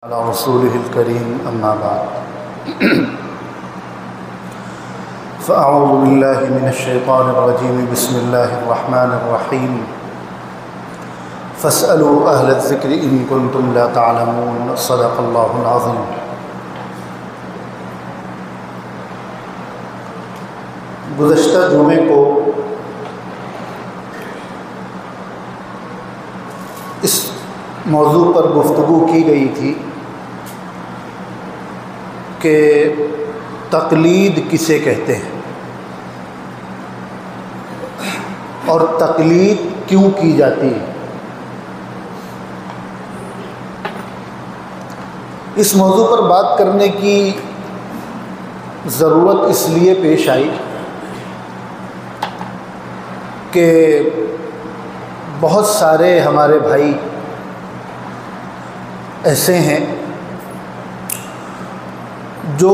अला रसूलिहिल करीम अम्मा बाद फ़अऊज़ु बिल्लाहि मिनश्शैतानिर रजीम बिस्मिल्लाहिर रहमानिर रहीम फ़स्अलू अहलज़ ज़िक्रि इन कुन्तुम ला तअलमून सदक़ल्लाहुल अज़ीम। गुज़श्ता जुमे को इस मौजू पर गुफ्तगू की गई थी कि तक़लीद किसे कहते हैं और तक़लीद क्यों की जाती है। इस मौजू पर बात करने की ज़रूरत इसलिए पेश आई कि बहुत सारे हमारे भाई ऐसे हैं जो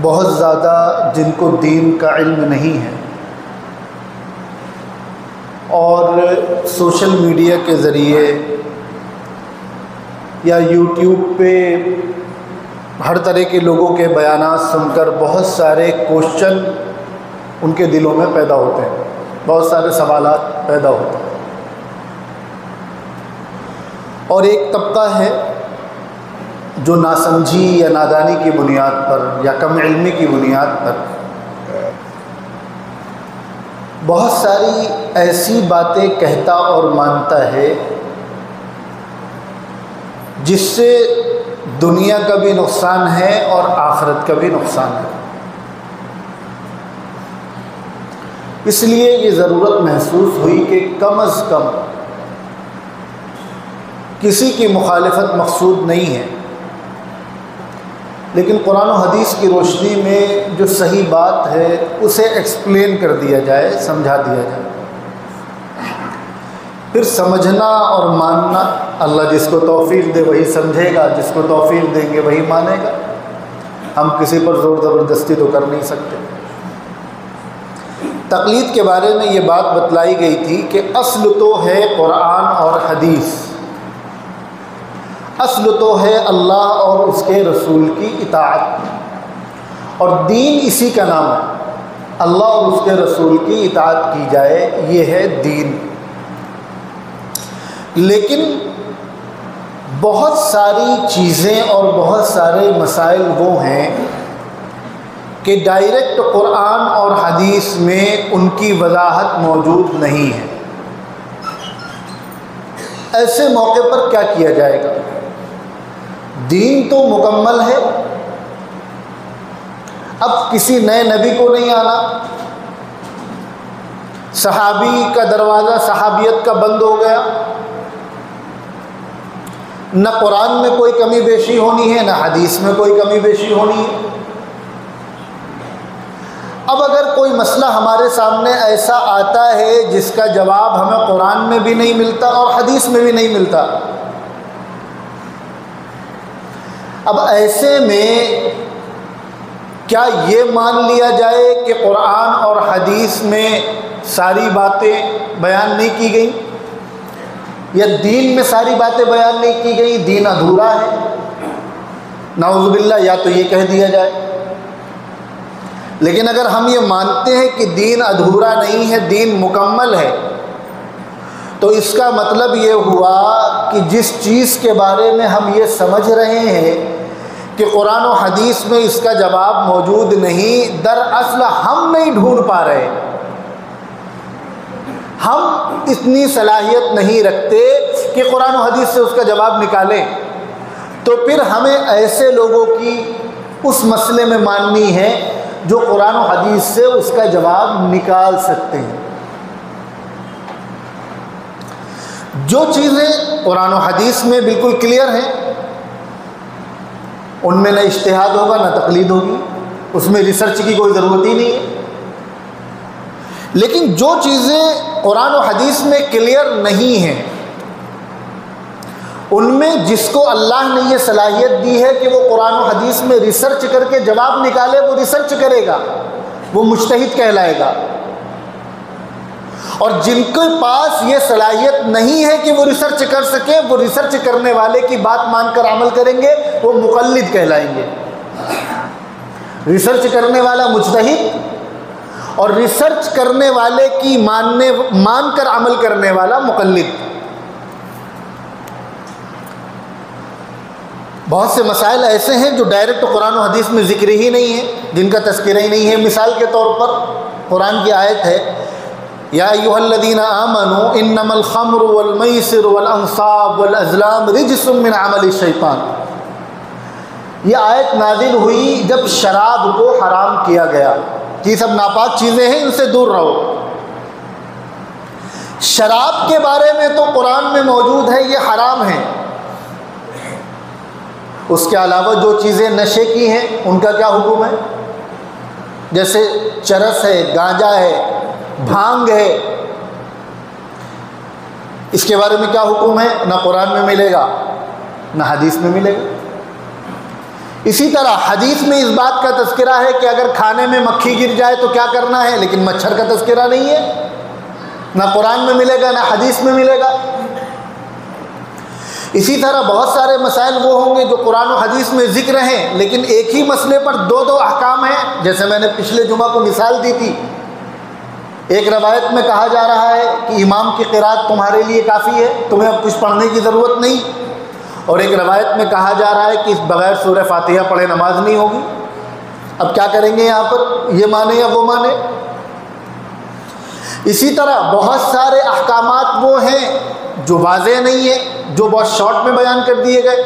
बहुत ज़्यादा जिनको दीन का इल्म नहीं है और सोशल मीडिया के ज़रिए या यूट्यूब पे हर तरह के लोगों के बयानात सुनकर बहुत सारे क्वेश्चन उनके दिलों में पैदा होते हैं, बहुत सारे सवालात पैदा होते हैं। और एक तबका है जो नासमझी या नादानी की बुनियाद पर या कम इल्मी की बुनियाद पर बहुत सारी ऐसी बातें कहता और मानता है जिससे दुनिया का भी नुकसान है और आखिरत का भी नुकसान है। इसलिए ये ज़रूरत महसूस हुई कि कम अज़ कम किसी की मुखालिफत मकसूद नहीं है, लेकिन कुरान और हदीस की रोशनी में जो सही बात है उसे एक्सप्लेन कर दिया जाए, समझा दिया जाए। फिर समझना और मानना अल्लाह जिसको तौफीक दे वही समझेगा, जिसको तौफीक देंगे वही मानेगा। हम किसी पर ज़ोर ज़बरदस्ती तो कर नहीं सकते। तक़लीद के बारे में ये बात बतलाई गई थी कि असल तो है कुरान और हदीस, असल तो है अल्लाह और उसके रसूल की इताअत, और दीन इसी का नाम है। अल्लाह और उसके रसूल की इताअत की जाए, ये है दीन। लेकिन बहुत सारी चीज़ें और बहुत सारे मसाइल वो हैं कि डायरेक्ट कुरान और हदीस में उनकी वजाहत मौजूद नहीं है। ऐसे मौके पर क्या किया जाएगा? दीन तो मुकम्मल है, अब किसी नए नबी को नहीं आना, सहाबी का दरवाज़ा सहाबियत का बंद हो गया, न कुरान में कोई कमी बेशी होनी है न हदीस में कोई कमी बेशी होनी है। अब अगर कोई मसला हमारे सामने ऐसा आता है जिसका जवाब हमें कुरान में भी नहीं मिलता और हदीस में भी नहीं मिलता, अब ऐसे में क्या ये मान लिया जाए कि कुरान और हदीस में सारी बातें बयान नहीं की गई, या दीन में सारी बातें बयान नहीं की गई, दीन अधूरा है? नाउज़ुबिल्लाह, या तो ये कह दिया जाए। लेकिन अगर हम ये मानते हैं कि दीन अधूरा नहीं है, दीन मुकम्मल है, तो इसका मतलब ये हुआ कि जिस चीज़ के बारे में हम ये समझ रहे हैं कि कुरान और हदीस में इसका जवाब मौजूद नहीं, दरअसल हम नहीं ढूंढ पा रहे, हम इतनी सलाहियत नहीं रखते कि कुरान और हदीस से उसका जवाब निकालें, तो फिर हमें ऐसे लोगों की उस मसले में माननी है जो कुरान और हदीस से उसका जवाब निकाल सकते हैं। जो चीज़ें कुरान और हदीस में बिल्कुल क्लियर हैं उनमें न इज्तिहाद होगा न तक़लीद होगी, उसमें रिसर्च की कोई ज़रूरत ही नहीं है। लेकिन जो चीज़ें कुरान और हदीस में क्लियर नहीं हैं उनमें जिसको अल्लाह ने ये सलाहियत दी है कि वो कुरान और हदीस में रिसर्च करके जवाब निकाले, वो रिसर्च करेगा, वो मुज्तहिद कहलाएगा। और जिनके पास ये सलाहियत नहीं है कि वो रिसर्च कर सके, वो रिसर्च करने वाले की बात मानकर अमल करेंगे, वो मुक़ल्लिद कहलाएंगे। रिसर्च करने वाला मुज्तहिद और रिसर्च करने वाले की मानकर अमल करने वाला मुक़ल्लिद। बहुत से मसाइल ऐसे हैं जो डायरेक्ट कुरान और हदीस में ज़िक्र ही नहीं है, जिनका तज़किरा ही नहीं है। मिसाल के तौर पर कुरान की आयत है, या अय्युहल्लज़ीना आमनू इन्नमल खम्रु वल मैसिर वल अंसाब वल अज़लाम रिज्सुम मिन अमलि शैतान। ये आयत नाजिल हुई जब शराब को हराम किया गया कि सब नापाक चीज़ें हैं, इनसे दूर रहो। शराब के बारे में तो कुरान में मौजूद है, ये हराम है। उसके अलावा जो चीज़ें नशे की हैं उनका क्या हुक्म है? जैसे चरस है, गांजा है, भांग है, इसके बारे में क्या हुक्म है? ना कुरान में मिलेगा ना हदीस में मिलेगा। इसी तरह हदीस में इस बात का तज़किरा है कि अगर खाने में मक्खी गिर जाए तो क्या करना है, लेकिन मच्छर का तज़किरा नहीं है, ना कुरान में मिलेगा ना हदीस में मिलेगा। इसी तरह बहुत सारे मसाइल वो होंगे जो कुरान और हदीस में ज़िक्र हैं, लेकिन एक ही मसले पर दो दो अहकाम हैं। जैसे मैंने पिछले जुमा को मिसाल दी थी, एक रवायत में कहा जा रहा है कि इमाम की क़िरात तुम्हारे लिए काफ़ी है, तुम्हें अब कुछ पढ़ने की ज़रूरत नहीं, और एक रवायत में कहा जा रहा है कि बग़ैर सूरह फातिहा पढ़े नमाज नहीं होगी। अब क्या करेंगे यहाँ पर, ये माने या वो माने? इसी तरह बहुत सारे अहकामात वो हैं जो वाज़ेह नहीं है, जो बहुत शॉर्ट में बयान कर दिए गए।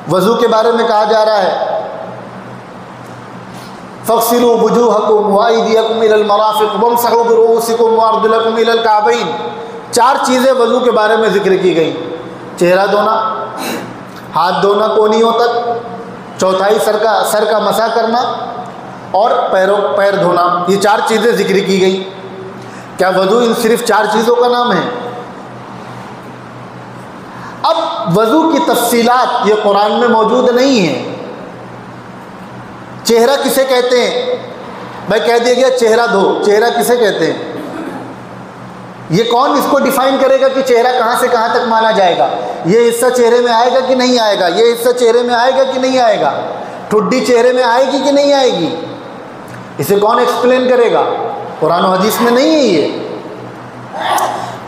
वज़ू के बारे में कहा जा रहा है, फ़ग़सिलू वुजूहकुम व अयदियकुम इलल मराफ़िक़ वम्सहू बिरुऊसिकुम व अर्जुलकुम इलल काबैन। 4 चीज़ें वज़ू के बारे में ज़िक्र की गई। चेहरा धोना, हाथ धोना कोहनियों तक, चौथाई सर का मसा करना और पैर धोना, ये 4 चीज़ें ज़िक्र की गई। क्या वज़ू इन सिर्फ 4 चीज़ों का नाम है? अब वज़ू की तफसीलात ये कुरान में मौजूद नहीं है। चेहरा किसे कहते हैं? भाई कह दिया गया चेहरा धो, चेहरा किसे कहते हैं? ये कौन इसको डिफाइन करेगा कि चेहरा कहाँ से कहाँ तक माना जाएगा? ये हिस्सा चेहरे में आएगा कि नहीं आएगा, ये हिस्सा चेहरे में आएगा कि नहीं आएगा, ठुड्डी चेहरे में आएगी कि नहीं आएगी, इसे कौन एक्सप्लेन करेगा? कुरान और हदीस में नहीं है ये।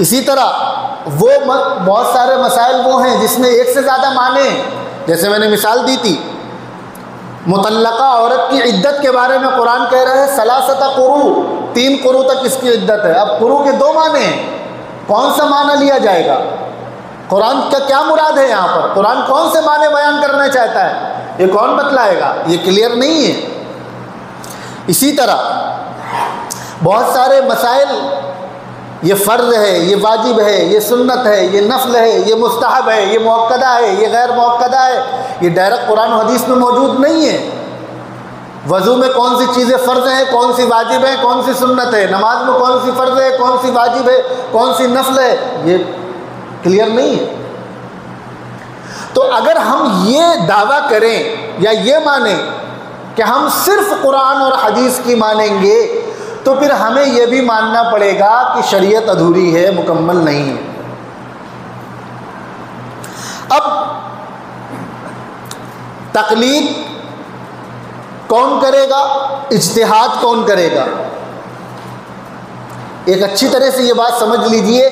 इसी तरह वो बहुत सारे मसाइल वो हैं जिसमें एक से ज़्यादा माने। जैसे मैंने मिसाल दी थी, मुतल्लका औरत की इद्दत के बारे में कुरान कह रहा है सलासता कुरू, 3 कुरू तक इसकी इद्दत है। अब कुरू के 2 माने हैं, कौन सा माना लिया जाएगा? कुरान का क्या मुराद है यहाँ पर? कुरान कौन से माने बयान करना चाहता है, ये कौन बतलाएगा? ये क्लियर नहीं है। इसी तरह बहुत सारे मसाइल, ये फ़र्ज़ है, ये वाजिब है, ये सुन्नत है, ये नफ़ल है, ये मुस्तहब है, ये मुअक्कदा है, ये गैर मुअक्कदा है, ये डायरेक्ट कुरान और हदीस में मौजूद नहीं है। वज़ू में कौन सी चीज़ें फ़र्ज़ हैं, कौन सी वाजिब है, कौन सी सुन्नत है, नमाज में कौन सी फ़र्ज़ है, कौन सी वाजिब है, कौन सी नफ़ल है, ये क्लियर नहीं है। तो अगर हम ये दावा करें या ये माने कि हम सिर्फ कुरान और हदीस की मानेंगे, तो फिर हमें यह भी मानना पड़ेगा कि शरीयत अधूरी है, मुकम्मल नहीं है। अब तकलीद कौन करेगा, इज्तिहाद कौन करेगा? एक अच्छी तरह से ये बात समझ लीजिए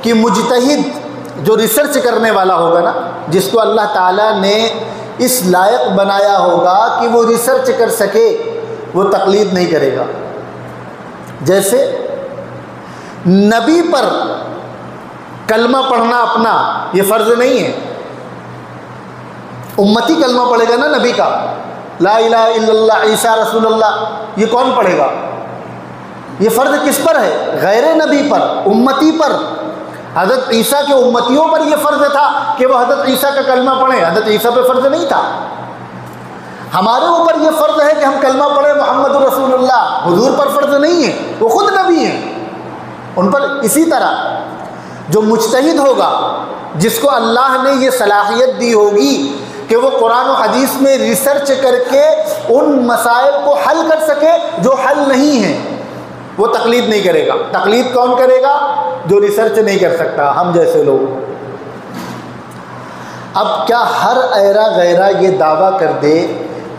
कि मुजतहिद जो रिसर्च करने वाला होगा ना, जिसको अल्लाह ताला ने इस लायक बनाया होगा कि वो रिसर्च कर सके, वो तकलीद नहीं करेगा। जैसे नबी पर कलमा पढ़ना अपना ये फ़र्ज़ नहीं है, उम्मती कलमा पढ़ेगा ना नबी का, ला इलाहा इल्लल्लाह ईसा रसूलुल्लाह, ये कौन पढ़ेगा? ये फ़र्ज़ किस पर है? गैर नबी पर, उम्मती पर। हज़रत ईसा के उम्मतियों पर यह फ़र्ज़ था कि वह हज़रत ईसा का कलमा पढ़ें, हज़रत ईसा पर फ़र्ज़ नहीं था। हमारे ऊपर यह फ़र्ज़ है कि हम कलमा पढ़ें मोहम्मद रसूलुल्लाह, हुजूर पर फ़र्ज़ नहीं है, वो ख़ुद नबी हैं, उन पर। इसी तरह जो मुज्तहिद होगा, जिसको अल्लाह ने ये सलाहियत दी होगी कि वो कुरान और हदीस में रिसर्च करके उन मसाइल को हल कर सके जो हल नहीं हैं, वो तकलीद नहीं करेगा। तकलीद कौन करेगा? जो रिसर्च नहीं कर सकता, हम जैसे लोग। अब क्या हर ऐरा गैरा ये दावा कर दे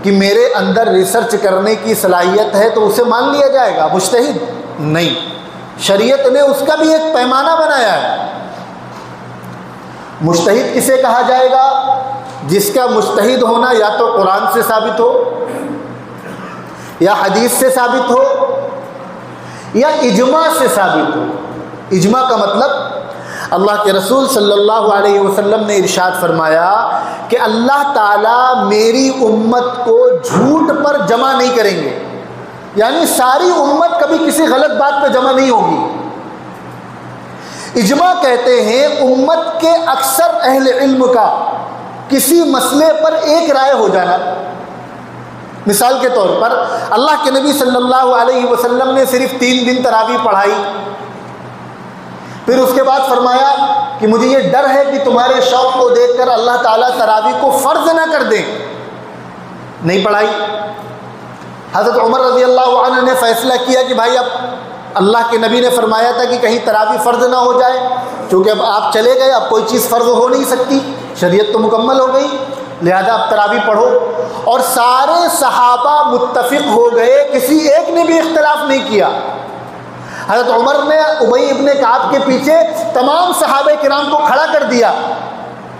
कि मेरे अंदर रिसर्च करने की सलाहियत है तो उसे मान लिया जाएगा मुज्तहिद? नहीं, शरीयत ने उसका भी एक पैमाना बनाया है। मुज्तहिद किसे कहा जाएगा? जिसका मुज्तहिद होना या तो कुरान से साबित हो, या हदीस से साबित हो, या इजमा से साबित हो। इजमा का मतलब अल्लाह के रसूल सल्लल्लाहु अलैहि वसल्लम ने इरशाद फरमाया कि अल्लाह ताला मेरी उम्मत को झूठ पर जमा नहीं करेंगे, यानी सारी उम्मत कभी किसी गलत बात पर जमा नहीं होगी। इजमा कहते हैं उम्मत के अक्सर अहले इल्म का किसी मसले पर एक राय हो जाना। मिसाल के तौर पर अल्लाह के नबी सल्लल्लाहु अलैहि वसल्लम ने सिर्फ 3 दिन तरावी पढ़ाई, फिर उसके बाद फरमाया कि मुझे ये डर है कि तुम्हारे शौक़ को देखकर अल्लाह ताला तरावी को फ़र्ज ना कर दें, नहीं पढ़ाई। हज़रत उमर रज़ी अल्लाह अन्हु ने फ़ैसला किया कि भाई अब अल्लाह के नबी ने फरमाया था कि कहीं तरावी फ़र्ज ना हो जाए, क्योंकि अब आप चले गए, अब कोई चीज़ फ़र्ज हो नहीं सकती, शरीयत तो मुकम्मल हो गई, लिहाजा अब तरावी पढ़ो। और सारे सहाबा मुत्तफ़िक़ हो गए, किसी एक ने भी इख्तिलाफ़ नहीं किया। हज़रत उमर ने उबई इब्ने काब के पीछे तमाम सहाबे किराम को खड़ा कर दिया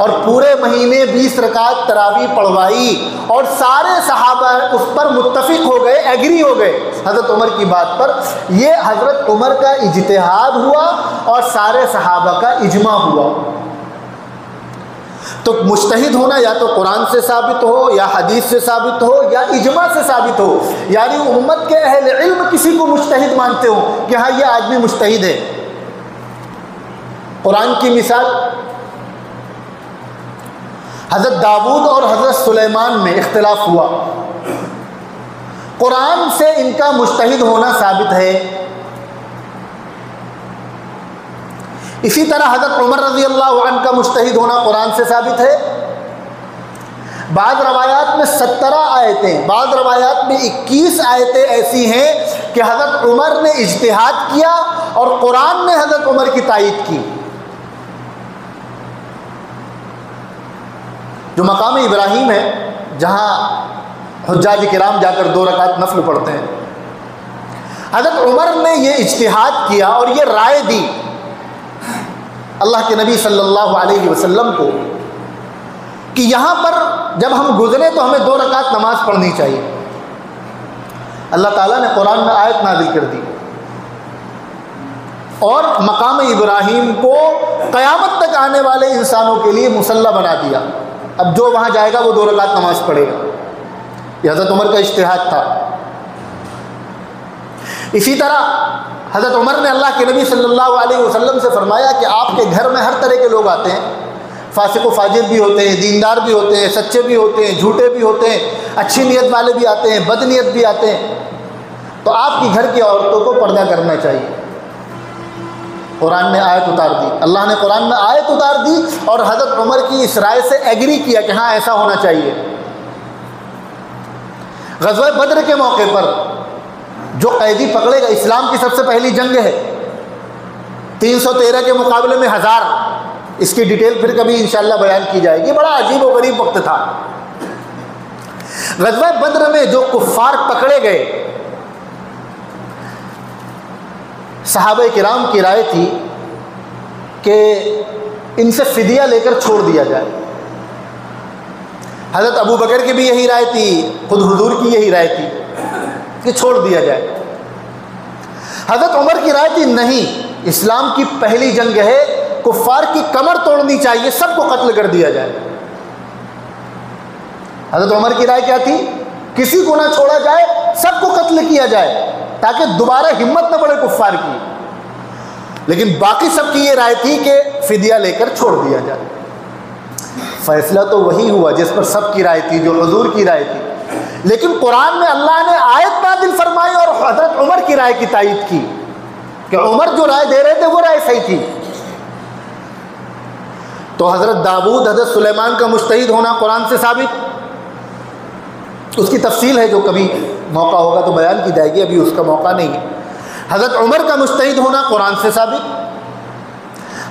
और पूरे महीने 20 रकात तरावी पढ़वाई, और सारे सहाबा उस पर मुत्तफ़िक़ हो गए, एग्री हो गए हज़रत उमर की बात पर। ये हज़रत उमर का इज्तिहाद हुआ और सारे सहाबा का इजमा हुआ। तो मुज्तहिद होना या तो कुरान से साबित हो, या हदीस से साबित हो, या इजमा से साबित हो, यानी उम्मत के अहले इल्म किसी को मुज्तहिद मानते हो कि हाँ ये आदमी मुज्तहिद है। कुरान की मिसाल, हज़रत दाऊद और हज़रत सुलेमान में इख्तिलाफ हुआ, कुरान से इनका मुज्तहिद होना साबित है। इसी तरह हज़रत उमर रज़ी अल्लाह अन्हु का मुज्तहिद होना कुरान से साबित है। बाद रवायात में 17 आयतें, बाद रवायात में 21 आयतें ऐसी हैं कि हज़रत उमर ने इज्तिहाद किया और कुरान ने हज़रत उमर की तायीद की। जो मकाम इब्राहीम है, जहाँ हुज्जाज किराम जाकर 2 रकात नफल पढ़ते हैं, हज़रत उमर ने ये इज्तिहाद किया और ये राय दी अल्लाह के नबी सल्लल्लाहु अलैहि वसल्लम को कि यहाँ पर जब हम गुजरे तो हमें 2 रकात नमाज पढ़नी चाहिए। अल्लाह ताला ने कुरान में आयत नाज़िल कर दी और मकाम इब्राहीम को क़यामत तक आने वाले इंसानों के लिए मुसल्ला बना दिया। अब जो वहाँ जाएगा वो 2 रकात नमाज पढ़ेगा। यह हज़रत उमर का इज्तिहाद था। इसी तरह हज़रत उमर ने अल्लाह के नबी सल्लल्लाहु अलैहि वसल्लम से फरमाया कि आपके घर में हर तरह के लोग आते हैं, फासिक व फाजिर भी होते हैं, दीनदार भी होते हैं, सच्चे भी होते हैं, झूठे भी होते हैं, अच्छी नीयत वाले भी आते हैं, बदनीयत भी आते हैं, तो आपकी घर की औरतों को पर्दा करना चाहिए। कुरान ने आयत उतार दी, अल्लाह ने कुरान में आयत उतार दी और हज़रत उमर की इस राय से एग्री किया कि हाँ ऐसा होना चाहिए। ग़ज़वा बद्र के मौके पर जो कैदी पकड़ेगा, इस्लाम की सबसे पहली जंग है, 313 के मुकाबले में 1000, इसकी डिटेल फिर कभी इंशाअल्लाह बयान की जाएगी। बड़ा अजीब व गरीब वक्त था। ग़ज़वा बद्र में जो कुफ़ार पकड़े गए, सहाबा किराम की राय थी कि इनसे फ़िदिया लेकर छोड़ दिया जाए। हज़रत अबू बकर की भी यही राय थी, खुद हुजूर की यही राय थी कि छोड़ दिया जाए। हज़रत उमर की राय थी नहीं, इस्लाम की पहली जंग है, कुफ़ार की कमर तोड़नी चाहिए, सबको कत्ल कर दिया जाए। हज़रत उमर की राय क्या थी? किसी को ना छोड़ा जाए, सबको कत्ल किया जाए ताकि दोबारा हिम्मत न बढ़े कुफ़ार की। लेकिन बाकी सबकी ये राय थी कि फ़िदिया लेकर छोड़ दिया जाए। फैसला तो वही हुआ जिस पर सबकी राय थी, जो हुजूर की राय थी। लेकिन कुरान में अल्लाह ने आयत नाज़िल फरमाई और हज़रत उमर की राय की तायीद की कि उमर जो राय दे रहे थे वो राय सही थी। तो हज़रत दाऊद, हज़रत सुलेमान का मुज्तहिद होना कुरान से साबित, उसकी तफसील है जो कभी मौका होगा तो बयान की जाएगी, अभी उसका मौका नहीं है। हज़रत उमर का मुज्तहिद होना कुरान से साबित।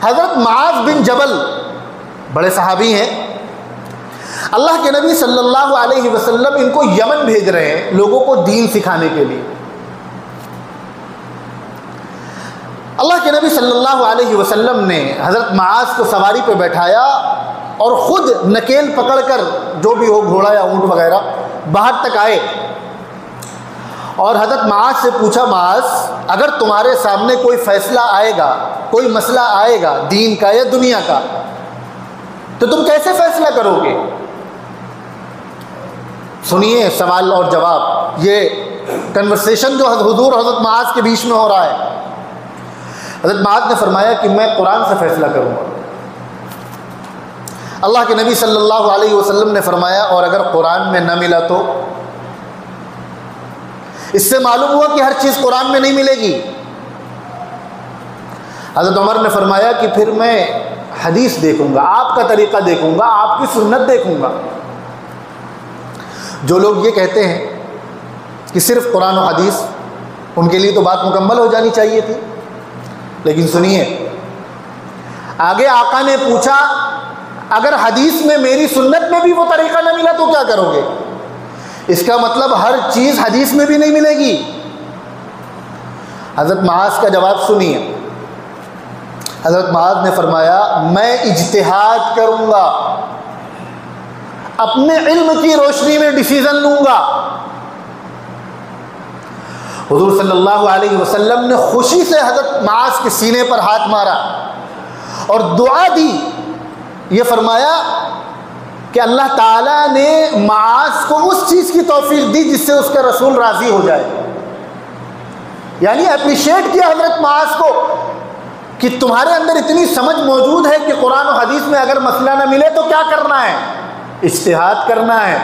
हज़रत मुआज़ बिन जबल बड़े सहाबी हैं, अल्लाह के नबी सल्लल्लाहु अलैहि वसल्लम इनको यमन भेज रहे हैं लोगों को दीन सिखाने के लिए। अल्लाह के नबी सल्लल्लाहु अलैहि वसल्लम ने हज़रत मुआज़ को सवारी पे बैठाया और ख़ुद नकेल पकड़कर, जो भी हो घोड़ा या ऊँट वगैरह, बाहर तक आए और हज़रत मुआज़ से पूछा, मुआज़ अगर तुम्हारे सामने कोई फ़ैसला आएगा, कोई मसला आएगा दीन का या दुनिया का, तो तुम कैसे फ़ैसला करोगे? सुनिए सवाल और जवाब, ये कन्वर्सेशन जो हुज़ूर हज़रत मुआज़ के बीच में हो रहा है। हज़रत मुआज़ ने फरमाया कि मैं कुरान से फ़ैसला करूँगा। अल्लाह के नबी सल्लल्लाहु अलैहि वसल्लम ने फरमाया, और अगर कुरान में न मिला तो? इससे मालूम हुआ कि हर चीज़ कुरान में नहीं मिलेगी। हज़रत उमर ने फरमाया कि फिर मैं हदीस देखूँगा, आपका तरीक़ा देखूँगा, आपकी सुन्नत देखूँगा। जो लोग ये कहते हैं कि सिर्फ़ कुरान और हदीस, उनके लिए तो बात मुकम्मल हो जानी चाहिए थी। लेकिन सुनिए, आगे आका ने पूछा, अगर हदीस में मेरी सुन्नत में भी वो तरीक़ा न मिला तो क्या करोगे? इसका मतलब हर चीज़ हदीस में भी नहीं मिलेगी। हज़रत मुआज़ का जवाब सुनिए। हज़रत मुआज़ ने फरमाया, मैं इज्तिहाद करूँगा, अपने इल्म की रोशनी में डिसीज़न लूँगा। हुज़ूर सल्लल्लाहु अलैहि वसल्लम ने खुशी से हज़रत मुआज़ के सीने पर हाथ मारा और दुआ दी। ये फरमाया कि अल्लाह ताला ने मुआज़ को उस चीज़ की तौफीक दी जिससे उसका रसूल राज़ी हो जाए। यानी अप्रिशिएट किया हज़रत मुआज़ को कि तुम्हारे अंदर इतनी समझ मौजूद है कि कुरान और हदीस में अगर मसला न मिले तो क्या करना है? इज्तिहाद करना है।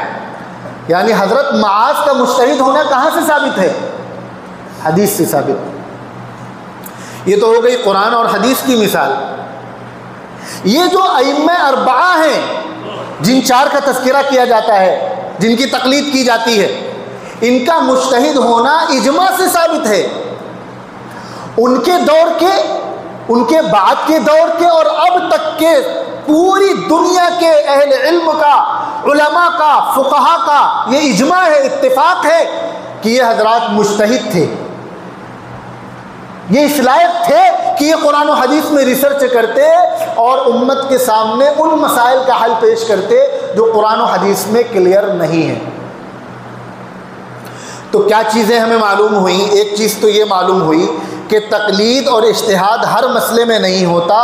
यानी हज़रत मुआज़ का मुज्तहिद होना कहाँ से साबित है? हदीस से साबित। ये तो हो गई कुरान और हदीस की मिसाल। ये जो अइम्मा अरबआ हैं, जिन चार का तज़किरा किया जाता है, जिनकी तक़लीद की जाती है, इनका मुज्तहिद होना इजमा से साबित है। उनके दौर के, उनके बाद के दौर के और अब तक के पूरी दुनिया के अहले इल्म का, उलमा का, फुक़हा का ये इजमा है, इत्तिफाक है कि ये हज़रात मुज्तहिद थे। ये इस लायक थे कि ये कुरान और हदीस में रिसर्च करते और उम्मत के सामने उन मसाइल का हल पेश करते जो कुरान और हदीस में क्लियर नहीं है। तो क्या चीज़ें हमें मालूम हुई? एक चीज़ तो ये मालूम हुई कि तक़लीद और इज्तिहाद हर मसले में नहीं होता,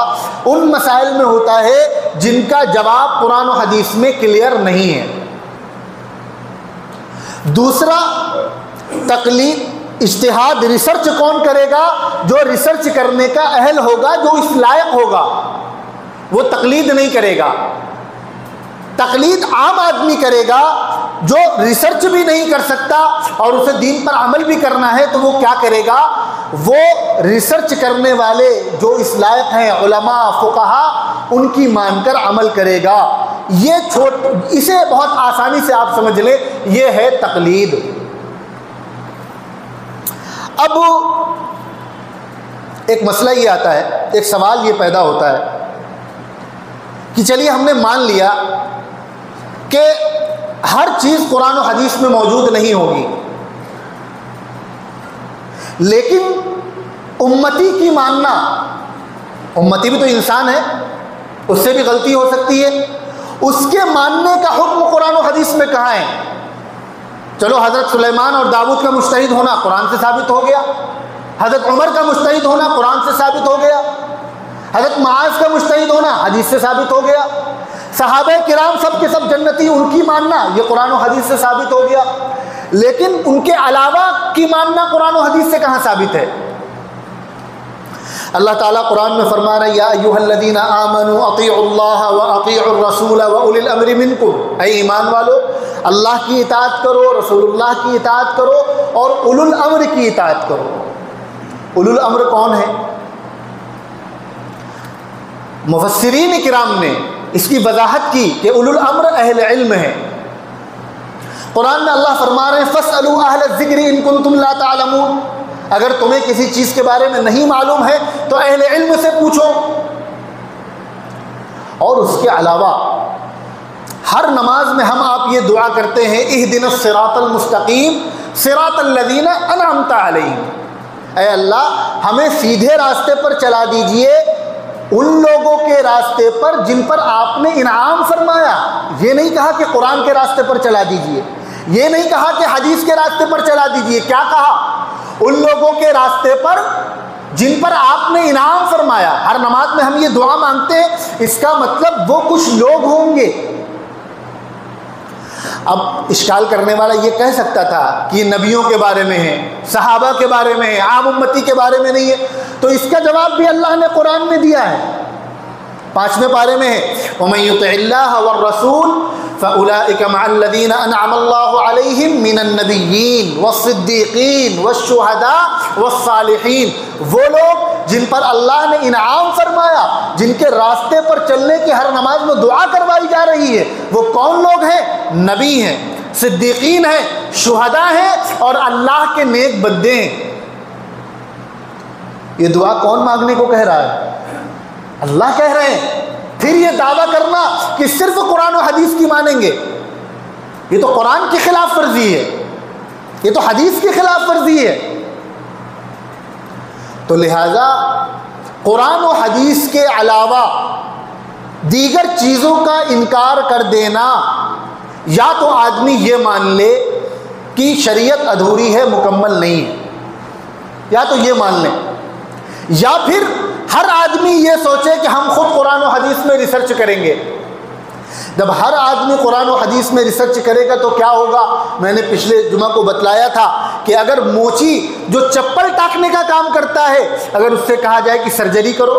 उन मसाइल में होता है जिनका जवाब कुरान और हदीस में क्लियर नहीं है। दूसरा, तक़लीद इज्तिहाद रिसर्च कौन करेगा? जो रिसर्च करने का अहल होगा, जो इस लायक होगा, वो तक़लीद नहीं करेगा। तक़लीद आम आदमी करेगा जो रिसर्च भी नहीं कर सकता और उसे दीन पर अमल भी करना है, तो वो क्या करेगा? वो रिसर्च करने वाले जो इस लायक हैं, उलमा, फुक़हा, उनकी मानकर अमल करेगा। ये इसे बहुत आसानी से आप समझ लें, ये है तक़लीद। अब एक मसला ये आता है, एक सवाल ये पैदा होता है कि चलिए हमने मान लिया कि हर चीज़ कुरान और हदीस में मौजूद नहीं होगी, लेकिन उम्मती की मानना, उम्मती भी तो इंसान है, उससे भी गलती हो सकती है, उसके मानने का हुक्म कुरान और हदीस में कहाँ है? चलो, हज़रत सुलेमान और दाऊद का मुज्तहिद होना कुरान से साबित हो गया, हज़रत उमर का मुज्तहिद होना कुरान से साबित हो गया, हज़रत मुआज़ का मुज्तहिद होना हदीस से साबित हो गया, सहाबा किराम सब के सब जन्नती, उनकी मानना ये कुरान और हदीस से साबित हो गया। लेकिन उनके अलावा की मानना कुरान और हदीस से कहाँ साबित है? अल्लाह ताला कुरान में फरमा रहा है, या अय्युहल्लज़ीना आमनू अतीउल्लाह व अतीउर रसूल व उलिल अम्रि मिनकुम, ऐ ईमान वालो, अल्लाह की इताअत करो, रसूलुल्लाह की इताअत करो और उलुल अम्र की इताअत करो। उलुल अम्र कौन है? मुफस्सिरीन किराम ने इसकी वजाहत की कि उलुल अम्र अहले इल्म है। कुरान में अल्लाह फरमा रहे हैं, फस्अलू अहल ज़िक्र इन कुंतुम ला तालमून, अगर तुम्हें किसी चीज़ के बारे में नहीं मालूम है तो अहले इल्म से पूछो। और उसके अलावा हर नमाज में हम आप ये दुआ करते हैं, इहदिनस सिरातल मुस्तकीम सिरातल लज़ीना अनअमता अलैहिम, ऐ अल्लाह हमें सीधे रास्ते पर चला दीजिए, उन लोगों के रास्ते पर जिन पर आपने इनाम फरमाया। ये नहीं कहा कि कुरान के रास्ते पर चला दीजिए, ये नहीं कहा कि हदीस के रास्ते पर चला दीजिए, क्या कहा? उन लोगों के रास्ते पर जिन पर आपने इनाम फरमाया। हर नमाज में हम ये दुआ मांगते हैं, इसका मतलब वो कुछ लोग होंगे। अब इश्काल करने वाला ये कह सकता था कि ये नबियों के बारे में है, सहाबा के बारे में है, आम उम्मती के बारे में नहीं है। तो इसका जवाब भी अल्लाह ने कुरान में दिया है, 5वें पारे में है, वमन युतिइल्लाह वर रसूल फउलाइका मअल्लज़ीना अनअमल्लाहु अलैहिम मिनन नबिय्यीन वस्सिद्दीक़ीन वश्शुहदा वस्सालिहीन। वो लोग जिन पर अल्लाह ने इनाम फरमाया, जिनके रास्ते पर चलने की हर नमाज में दुआ करवाई जा रही है, वो कौन लोग हैं? नबी हैं, सिद्दीकीन हैं, शुहदा हैं और अल्लाह के नेक बंदे हैं। ये दुआ कौन मांगने को कह रहा है? अल्लाह कह रहे हैं। फिर ये दावा करना कि सिर्फ कुरान और हदीस की मानेंगे, ये तो कुरान की खिलाफ वर्जी है, ये तो हदीस की खिलाफ वर्जी है। तो लिहाजा कुरान और हदीस के अलावा दीगर चीज़ों का इनकार कर देना, या तो आदमी ये मान ले कि शरीयत अधूरी है, मुकम्मल नहीं है, या तो ये मान लें, या फिर हर आदमी ये सोचे कि हम खुद कुरान और हदीस में रिसर्च करेंगे। जब हर आदमी कुरान और हदीस में रिसर्च करेगा तो क्या होगा? मैंने पिछले जुमा को बतलाया था कि अगर मोची जो चप्पल टाकने का काम करता है, अगर उससे कहा जाए कि सर्जरी करो,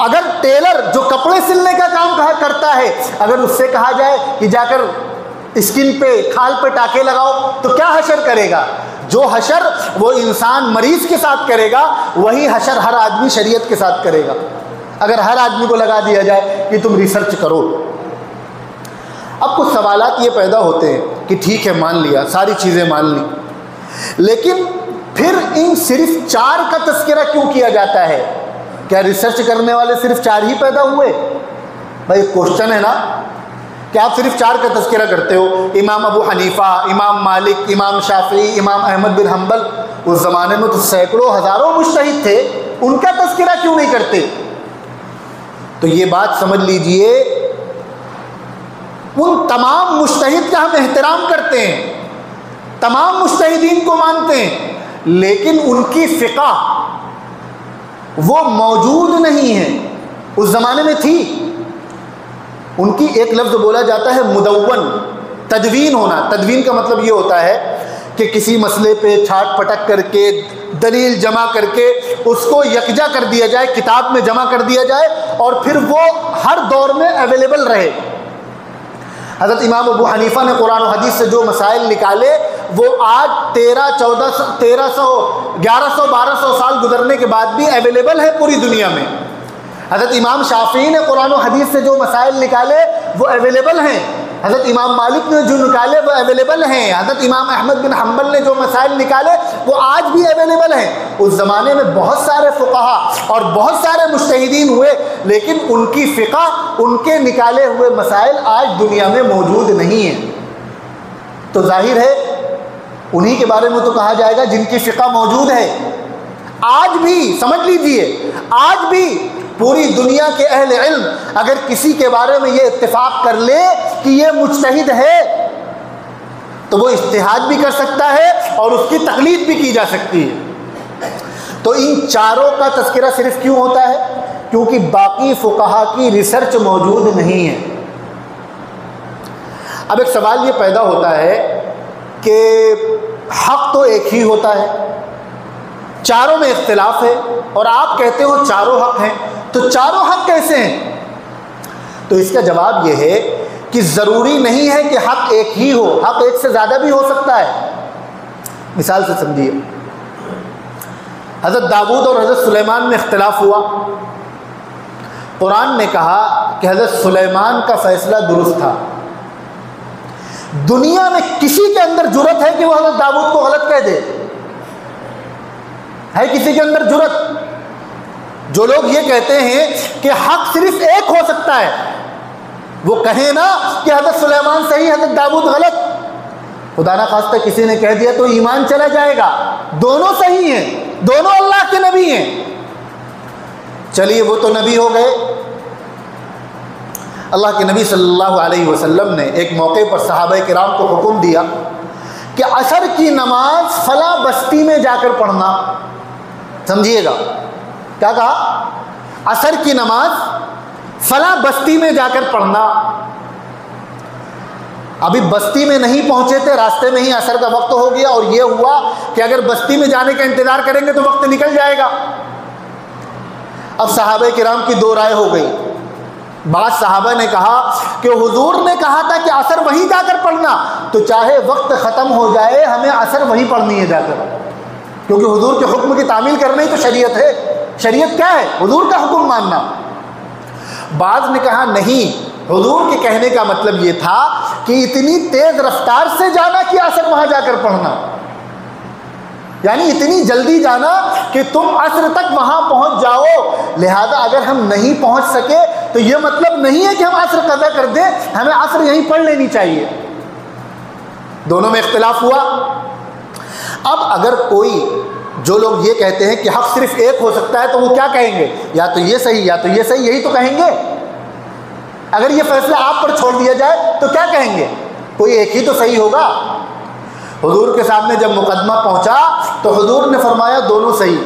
अगर टेलर जो कपड़े सिलने का काम करता है, अगर उससे कहा जाए कि जाकर स्किन पे, खाल पे टाके लगाओ, तो क्या हशर करेगा? जो हशर वो इंसान मरीज के साथ करेगा, वही हशर हर आदमी शरीयत के साथ करेगा। अगर हर आदमी को लगा दिया जाए कि तुम रिसर्च करो। अब कुछ सवालात ये पैदा होते हैं कि ठीक है, मान लिया, सारी चीज़ें मान ली, लेकिन फिर इन सिर्फ 4 का तस्करा क्यों किया जाता है? क्या रिसर्च करने वाले सिर्फ 4 ही पैदा हुए? भाई क्वेश्चन है ना कि आप सिर्फ 4 का तस्करा करते हो। इमाम अबू हनीफा, इमाम मालिक, इमाम शाफी, इमाम अहमद बिन हम्बल, उस ज़माने में तो सैकड़ों हज़ारों मुज्तहिद थे, उनका तस्करा क्यों नहीं करते? तो ये बात समझ लीजिए, उन तमाम मुज्तहिद का हम एहतराम करते हैं, तमाम मुज्तहिदीन को मानते हैं, लेकिन उनकी फ़िक़ा वो मौजूद नहीं है। उस ज़माने में थी, उनकी एक लफ्ज़ बोला जाता है मुदव्वन, तदवीन होना। तदवीन का मतलब ये होता है कि किसी मसले पे छाट पटक करके, दलील जमा करके उसको यकजा कर दिया जाए, किताब में जमा कर दिया जाए और फिर वो हर दौर में अवेलेबल रहे। हज़रत इमाम अबू हनीफ़ा ने कुरान और हदीस से जो मसाइल निकाले, वो आज 1100-1200 साल गुजरने के बाद भी अवेलेबल है पूरी दुनिया में। हज़रत इमाम शाफ़ी ने कुरान और हदीस से जो मसाइल निकाले वो अवेलेबल हैं। हज़रत इमाम मालिक ने जो निकाले वो अवेलेबल हैं। हज़रत इमाम अहमद बिन हम्बल ने जो मसाइल निकाले वो आज भी अवेलेबल हैं। उस ज़माने में बहुत सारे फ़ुक़हा और बहुत सारे मुज्तहिदीन हुए, लेकिन उनकी फ़िक़ा, उनके निकाले हुए मसाइल आज दुनिया में मौजूद नहीं हैं। तो जाहिर है उन्हीं के बारे में तो कहा जाएगा जिनकी फ़िक़ा मौजूद है। आज भी समझ लीजिए, आज भी पूरी दुनिया के अहले इल्म अगर किसी के बारे में ये इत्तिफाक कर ले कि ये मुज्तहिद है, तो वो इज्तिहाद भी कर सकता है और उसकी तकलीद भी की जा सकती है। तो इन चारों का तज़किरा सिर्फ क्यों होता है? क्योंकि बाकी फ़ुक़हा की रिसर्च मौजूद नहीं है। अब एक सवाल ये पैदा होता है कि हक़ तो एक ही होता है, चारों में इख्तिलाफ है, और आप कहते हो चारों हक़ हैं, तो चारों हक़ कैसे हैं? तो इसका जवाब यह है कि ज़रूरी नहीं है कि हक़ एक ही हो, हक़ एक से ज़्यादा भी हो सकता है। मिसाल से समझिए, हज़रत दाऊद और हज़रत सुलेमान में इख्तिलाफ हुआ। कुरान ने कहा कि हज़रत सुलेमान का फ़ैसला दुरुस्त था, दुनिया में किसी के अंदर जुर्रत है कि वो हज़रत दाऊद को गलत कह दे? है किसी के अंदर जुर्रत? जो लोग ये कहते हैं कि हक सिर्फ एक हो सकता है, वो कहे ना कि हज़रत सुलेमान सही, हज़रत दाऊद गलत। खुदा ना खास्ता किसी ने कह दिया तो ईमान चला जाएगा। दोनों सही हैं, दोनों अल्लाह के नबी हैं। चलिए वो तो नबी हो गए। अल्लाह के नबी सल्लल्लाहु अलैहि वसल्लम ने एक मौके पर सहाबा किराम को हुक्म दिया कि असर की नमाज फला बस्ती में जाकर पढ़ना। समझिएगा, क्या कहा? असर की नमाज फला बस्ती में जाकर पढ़ना। अभी बस्ती में नहीं पहुंचे थे, रास्ते में ही असर का वक्त हो गया, और यह हुआ कि अगर बस्ती में जाने का इंतजार करेंगे तो वक्त निकल जाएगा। अब सहाबा किराम की दो राय हो गई। बाद सहाबा ने कहा कि हुजूर ने कहा था कि असर वहीं जाकर पढ़ना, तो चाहे वक्त ख़त्म हो जाए हमें असर वहीं पढ़नी है जाकर, क्योंकि हुजूर के हुक्म की तामील करना ही तो शरीयत है। शरीयत क्या है? हुजूर का हुक्म मानना। बाज़ ने कहा नहीं, हुजूर के कहने का मतलब ये था कि इतनी तेज़ रफ्तार से जाना कि असर वहाँ जाकर पढ़ना, यानी इतनी जल्दी जाना कि तुम असर तक वहाँ पहुँच जाओ। लिहाजा अगर हम नहीं पहुँच सके तो ये मतलब नहीं है कि हम असर कज़ा कर दें, हमें असर यहीं पढ़ लेनी चाहिए। दोनों में इख्तिलाफ हुआ। अब अगर कोई, जो लोग ये कहते हैं कि हक सिर्फ एक हो सकता है, तो वो क्या कहेंगे? या तो ये सही या तो ये सही, यही तो कहेंगे। अगर ये फैसला आप पर छोड़ दिया जाए तो क्या कहेंगे? कोई एक ही तो सही होगा। हुजूर के सामने जब मुकदमा पहुंचा तो हुजूर ने फरमाया दोनों सही।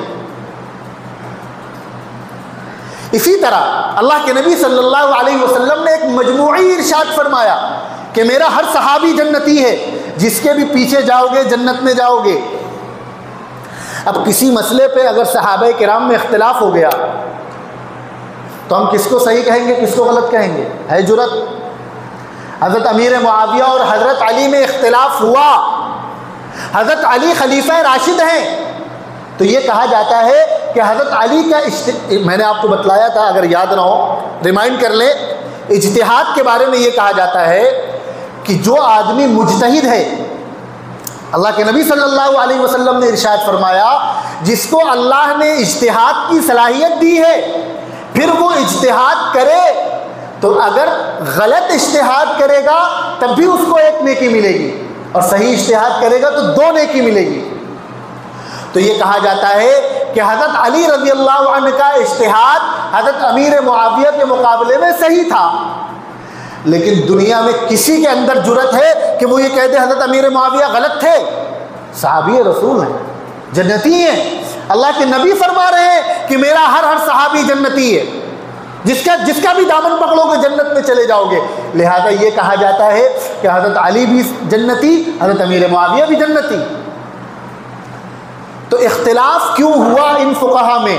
इसी तरह अल्लाह के नबी सल्लल्लाहु अलैहि वसल्लम ने एक मजमूई इरशाद फरमाया कि मेरा हर सहाबी जन्नती है, जिसके भी पीछे जाओगे जन्नत में जाओगे। अब किसी मसले पे अगर सहाबा किराम में इख्तिलाफ हो गया तो हम किसको सही कहेंगे, किसको गलत कहेंगे? है जुरत। हज़रत अमीर मुआविया और हज़रत अली में इख्तिलाफ हुआ। हज़रत अली खलीफा राशिद हैं, तो ये कहा जाता है कि हज़रत अली का मैंने आपको बतलाया था, अगर याद ना हो रिमाइंड कर लें, इज्तिहाद के बारे में ये कहा जाता है कि जो आदमी मुज्तहिद है, अल्लाह के नबी सल्लल्लाहु अलैहि वसल्लम ने इरशाद फरमाया, जिसको अल्लाह ने इज्तिहाद की सलाहियत दी है, फिर वो इज्तिहाद करे, तो अगर गलत इज्तिहाद करेगा तब भी उसको एक नेकी मिलेगी, और सही इज्तिहाद करेगा तो दो नेकी मिलेगी। तो ये कहा जाता है कि हज़रत अली रज़ी अल्लाह अन्हु का इज्तिहाद हज़रत अमीर मुआविया के मुकाबले में सही था, लेकिन दुनिया में किसी के अंदर जुर्रत है कि वो ये कह दे हज़रत अमीर मुआविया गलत थे? सहाबी रसूल हैं, जन्नती हैं। अल्लाह के नबी फरमा रहे हैं कि मेरा हर सहाबी जन्नती है, जिसका भी दामन पकड़ोगे जन्नत में चले जाओगे। लिहाजा ये कहा जाता है कि हज़रत अली भी जन्नती, हज़रत अमीर मुआविया भी जन्नती। तो इख्तिलाफ क्यों हुआ इन फुक़हा में,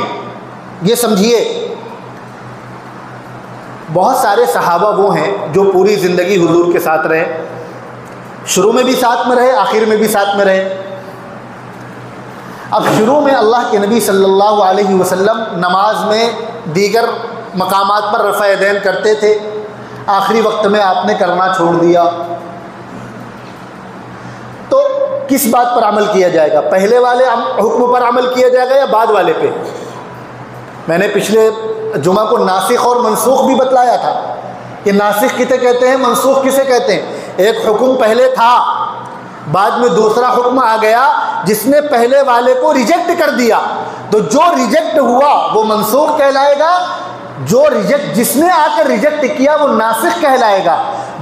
ये समझिए। बहुत सारे सहाबा वो हैं जो पूरी ज़िंदगी हुजूर के साथ रहे, शुरू में भी साथ में रहे, आखिर में भी साथ में रहे। अब शुरू में अल्लाह के नबी सल्लल्लाहु अलैहि वसल्लम नमाज में दीगर मकामात पर रफ़ा यदैन करते थे, आखिरी वक्त में आपने करना छोड़ दिया। तो किस बात पर अमल किया जाएगा? पहले वाले हुक्म पर अमल किया जाएगा या बाद वाले पे? मैंने पिछले जुमा को नासिख और मनसूख भी बतलाया था कि नासिख किसे कहते हैं, मनसूख किसे कहते हैं। एक हुक्म पहले था, बाद में दूसरा हुक्म आ गया जिसने पहले वाले को रिजेक्ट कर दिया, तो जो रिजेक्ट हुआ वो मनसूख कहलाएगा, जिसने आकर रिजेक्ट किया वो नासिख कहलाएगा।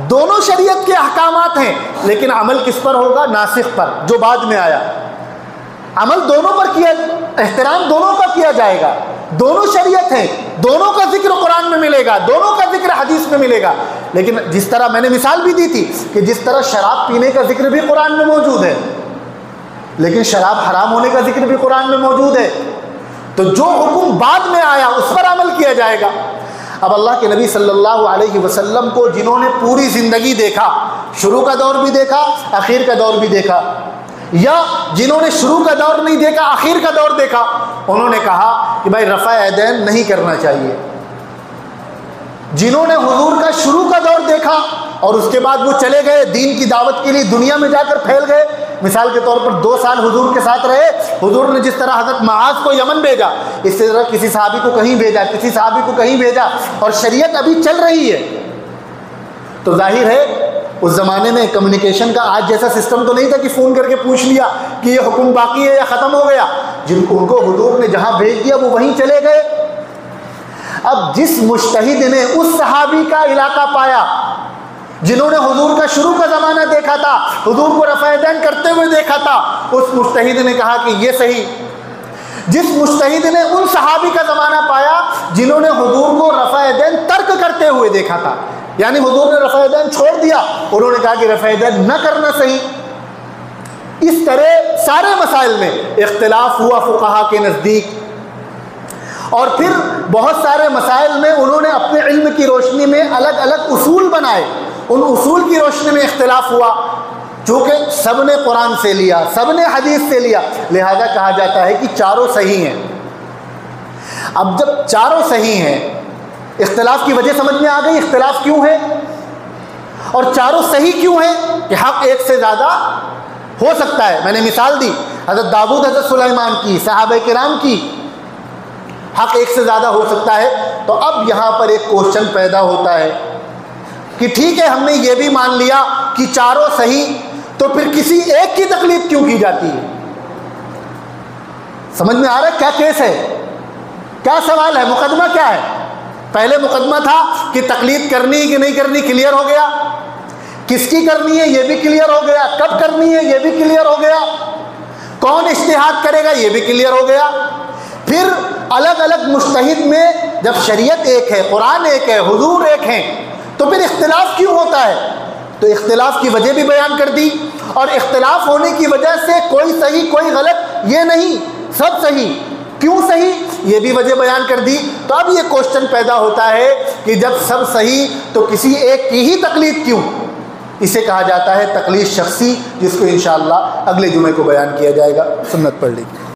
दोनों शरीयत के अहकामात हैं, लेकिन अमल किस पर होगा? नासिख पर, जो बाद में आया। अमल दोनों पर किया, एहतराम दोनों का किया जाएगा। दोनों शरीयत हैं, दोनों का जिक्र कुरान में मिलेगा, दोनों का जिक्र हदीस में मिलेगा। लेकिन जिस तरह मैंने मिसाल भी दी थी कि जिस तरह शराब पीने का जिक्र भी कुरान में मौजूद है, लेकिन शराब हराम होने का जिक्र भी कुरान में मौजूद है, तो जो हुक्म बाद में आया उस पर अमल किया जाएगा। अब अल्लाह के नबी सल्लल्लाहु अलैहि वसल्लम को जिन्होंने पूरी ज़िंदगी देखा, शुरू का दौर भी देखा, आखिर का दौर भी देखा, या जिन्होंने शुरू का दौर नहीं देखा, आखिर का दौर देखा, उन्होंने कहा कि भाई रफ़ा यदैन नहीं करना चाहिए। जिन्होंने हुजूर का शुरू का दौर देखा, और उसके बाद वो चले गए दीन की दावत के लिए, दुनिया में जाकर फैल गए। मिसाल के तौर पर 2 साल हुजूर के साथ रहे, हुजूर ने जिस तरह हज़रत मुआज़ को यमन भेजा, इस तरह किसी सहाबी को कहीं भेजा, किसी सहाबी को कहीं भेजा, और शरीयत अभी चल रही है। तो जाहिर है उस ज़माने में कम्युनिकेशन का आज जैसा सिस्टम तो नहीं था कि फ़ोन करके पूछ लिया कि ये हुक्म बाकी है या ख़त्म हो गया। उनको हुजूर ने जहाँ भेज दिया वो वहीं चले गए। अब जिस मुज्तहिद ने उस सहाबी का इलाका पाया, जिन्होंने हुजूर का शुरू का ज़माना देखा था, हुजूर को रफ़ा-ए-दैन करते हुए देखा था, उस मुज्तहिद ने कहा कि ये सही। जिस मुज्तहिद ने उन सहाबी का ज़माना पाया जिन्होंने हुजूर को रफ़ा-ए-दैन तर्क करते हुए देखा था, यानी हुजूर ने रफ़ा-ए-दैन छोड़ दिया, उन्होंने कहा कि रफ़ा-ए-दैन न करना सही। इस तरह सारे मसाइल में इख्तिलाफ हुआ फुक़हा के नज़दीक, और फिर बहुत सारे मसाइल में उन्होंने अपने इल्म की रोशनी में अलग अलग उसूल बनाए, उन उसूल की रोशनी में इख्तिलाफ हुआ। चूँकि सब ने कुरान से लिया, सब ने हदीस से लिया, लिहाजा कहा जाता है कि चारों सही हैं। अब जब चारों सही हैं, इख्तिलाफ की वजह समझ में आ गई, इख्तिलाफ क्यों है और चारों सही क्यों है, कि हक़ एक से ज़्यादा हो सकता है। मैंने मिसाल दी हज़रत दाऊद, हज़रत सुलेमान की, सहाबा किराम की, हक़ एक से ज़्यादा हो सकता है। तो अब यहाँ पर एक क्वेश्चन पैदा होता है कि ठीक है, हमने ये भी मान लिया कि चारों सही, तो फिर किसी एक की तकलीद क्यों की जाती है? समझ में आ रहा है क्या केस है, क्या सवाल है, मुकदमा क्या है? पहले मुकदमा था कि तकलीद करनी कि नहीं करनी, क्लियर हो गया। किसकी करनी है ये भी क्लियर हो गया, कब करनी है ये भी क्लियर हो गया, कौन इज्तिहाद करेगा ये भी क्लियर हो गया। फिर अलग अलग मुज्तहिद में जब शरीयत एक है, कुरान एक है, हुजूर एक हैं, तो फिर इख्तिलाफ क्यों होता है? तो इख्तिलाफ की वजह भी बयान कर दी, और इख्तिलाफ होने की वजह से कोई सही कोई गलत ये नहीं, सब सही। क्यों सही ये भी वजह बयान कर दी। तो अब ये क्वेश्चन पैदा होता है कि जब सब सही तो किसी एक की ही तकलीद क्यों? इसे कहा जाता है तकलीद शख्सी, जिसको इंशाअल्लाह अगले जुमे को बयान किया जाएगा। सुन्नत पढ़ लीजिए।